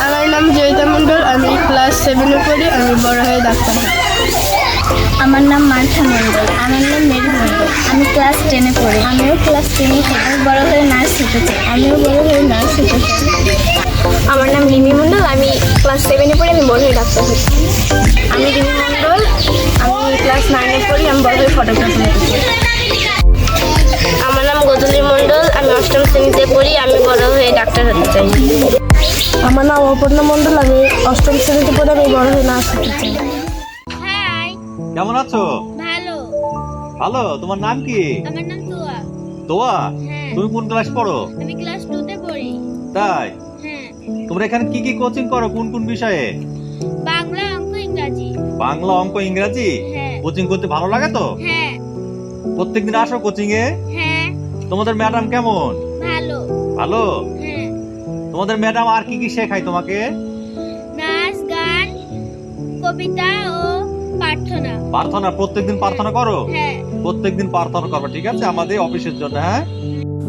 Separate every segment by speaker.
Speaker 1: আমার নাম জয়িতা মণ্ডল, আমি ক্লাস 7 পড়ি, আমি বড় হয়ে ডাক্তার হব।
Speaker 2: আমার নাম মার্থা মণ্ডল। আমার নাম মেরি মণ্ডল। আমি ক্লাস 10 পড়ি। আমিও ক্লাস 10 পড়ি। আমি বড় হয়ে নার্স হতে চাই। আমিও বড় হয়ে নার্স হতে চাই।
Speaker 3: আমার নাম রিমি মণ্ডল, আমি ক্লাস 7 পড়ি, আমি বড় হয়ে ডাক্তার হতে চাই।
Speaker 1: আমি রিমি মণ্ডল, আমি ক্লাস 9 পড়ি, আমি বড় হয়ে ফটোগ্রাফার হতে চাই।
Speaker 3: আমার নাম গজলি মণ্ডল, আমি 8ম শ্রেণীতে পড়ি, আমি বড় হয়ে ডাক্তার হতে চাই।
Speaker 1: আমার নাম অপর্ণা মণ্ডল, আমি 8ম শ্রেণীতে পড়ি, আমি বড় হয়ে নার্স হতে চাই।
Speaker 3: হাই,
Speaker 4: কেমন আছো?
Speaker 3: ভালো।
Speaker 4: ভালো। তোমার নাম কি?
Speaker 3: আমার নাম তোয়া।
Speaker 4: তোয়া?
Speaker 3: হ্যাঁ।
Speaker 4: তুমি কোন ক্লাস পড়ো?
Speaker 3: আমি ক্লাস 2 তে পড়ি।
Speaker 4: তাই?
Speaker 3: হ্যাঁ।
Speaker 4: তোমরা এখানে কি কি কোচিং করো, কোন কোন বিষয়ে?
Speaker 3: বাংলা, অঙ্ক, ইংরাজি।
Speaker 4: বাংলা, অঙ্ক, ইংরাজি?
Speaker 3: হ্যাঁ।
Speaker 4: কোচিং করতে ভালো লাগে তো?
Speaker 3: হ্যাঁ।
Speaker 4: প্রত্যেকদিন আসো কোচিং এ?
Speaker 3: হ্যাঁ।
Speaker 4: তোমাদের ম্যাডাম কেমন?
Speaker 3: ভালো।
Speaker 4: ভালো?
Speaker 3: হ্যাঁ।
Speaker 4: তোমাদের ম্যাডাম আর কি কি শেখায় তোমাকে?
Speaker 3: নাচ, গান, কবিতা ও প্রার্থনা।
Speaker 4: প্রার্থনা? প্রত্যেকদিন প্রার্থনা করো?
Speaker 3: হ্যাঁ।
Speaker 4: প্রত্যেকদিন প্রার্থনা করো, ঠিক আছে, আমাদের অফিসের জন্য। হ্যাঁ,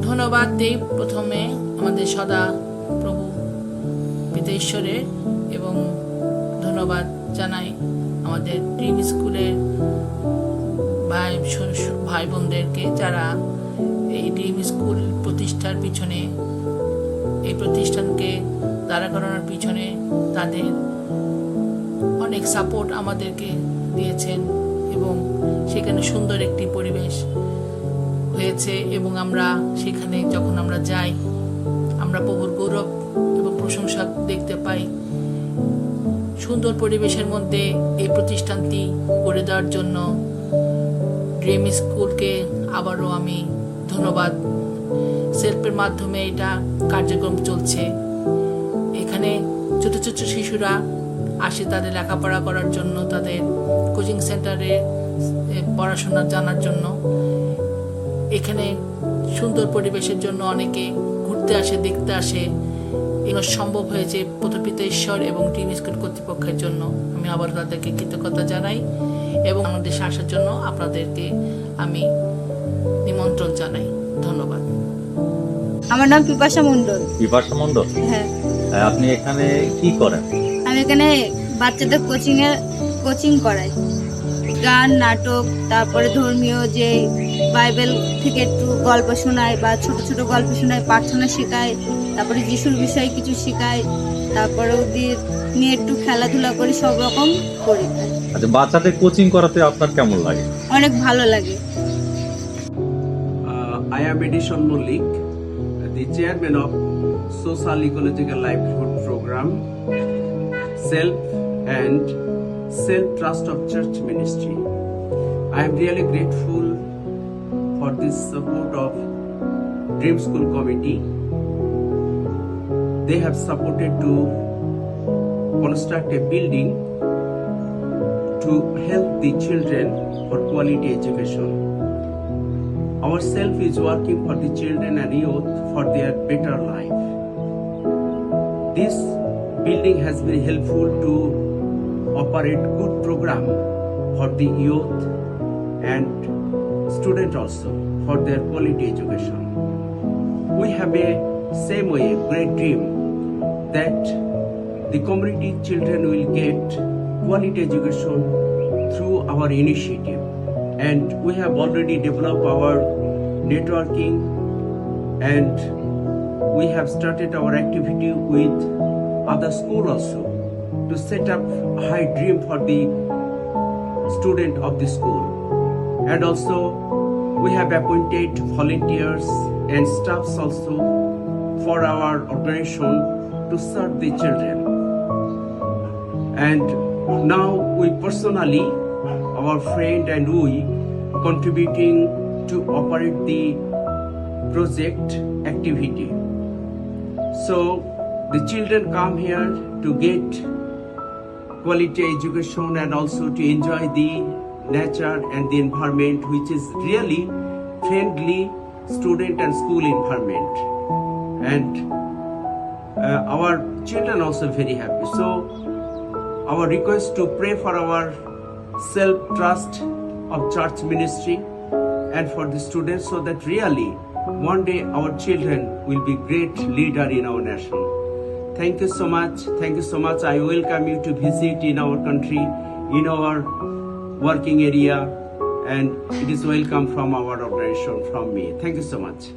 Speaker 5: ধন্যবাদ দেই প্রথমে আমাদের সদা প্রভু পিতা ঈশ্বরের, এবং ধন্যবাদ জানাই আমাদের ড্রিম স্কুলের ভাই বোনদেরকে, যারা এই ড্রিম স্কুল প্রতিষ্ঠার পিছনে, এই প্রতিষ্ঠানকে দাঁড়া করানোর পিছনে তাদের অনেক সাপোর্ট আমাদেরকে দিয়েছেন, এবং সেখানে সুন্দর একটি পরিবেশ হয়েছে, এবং আমরা সেখানে যখন আমরা যাই, আমরা প্রভুর গৌরব এবং প্রশংসা দেখতে পাই। সুন্দর পরিবেশের মধ্যে এই প্রতিষ্ঠানটি গড়ে দেওয়ার জন্য ড্রিম স্কুলকে আবারও আমি ধন্যবাদ। সেলফের মাধ্যমে এটা কার্যক্রম চলছে। এখানে ছোট ছোট শিশুরা আসে তাদের লেখাপড়া করার জন্য, তাদের কোচিং সেন্টারে পড়াশোনা জানার জন্য। এখানে সুন্দর পরিবেশের জন্য অনেকে ঘুরতে আসে, দেখতে আসে। এগুলো সম্ভব হয়েছে পিতা ঈশ্বর এবং ড্রিম স্কুল কর্তৃপক্ষের জন্য। আমি আবার তাদেরকে কৃতজ্ঞতা জানাই, এবং আমাদের আসার জন্য আপনাদেরকে আমি নিমন্ত্রণ জানাই। ধন্যবাদ।
Speaker 2: আমার নাম পিপাসা মণ্ডল।
Speaker 4: বিপাশা মণ্ডল?
Speaker 2: হ্যাঁ।
Speaker 4: আপনি এখানে কি করেন?
Speaker 2: আমি এখানে বাচ্চাদের কোচিং করাই। গান, নাটক, তারপরে ধর্মীয় যে বাইবেল থেকে একটু গল্প শোনায় বা ছোট ছোট গল্প শোনায়, প্রার্থনা শেখায়, তারপরে যিশুর বিষয়ে কিছু শেখায়, তারপরে ওদের নিয়ে একটু খেলাধুলা করি, সব রকম করি।
Speaker 4: আচ্ছা, বাচ্চাদের কোচিং করাতে আপনার কেমন লাগে?
Speaker 2: অনেক ভালো লাগে।
Speaker 6: I am Edison Mullik, the chairman of Social Ecological Livelihood Program, Self and Self-Trust of Church Ministry. I am really grateful for this support of Dream School Committee. They have supported to construct a building to help the children for quality education. Ourselves is working for the children and youth for their better life. This building has been helpful to operate good program for the youth and student also for their quality education. We have a same way great dream that the community children will get quality education through our initiative, and we have already developed our networking, and we have started our activity with other school also to set up a high dream for the student of the school. And also we have appointed volunteers and staffs also for our organization to serve the children. And now we personally our friend and we contributing to operate the project activity. So the children come here to get quality education and also to enjoy the nature and the environment, which is really friendly student and school environment. And our children also very happy. So our request to pray for our self-trust of church ministry and for the students, so that really one day our children will be great leader in our nation. Thank you so much. Thank you so much. I welcome you to visit in our country, in our working area, and it is welcome from our organization, from me. Thank you so much.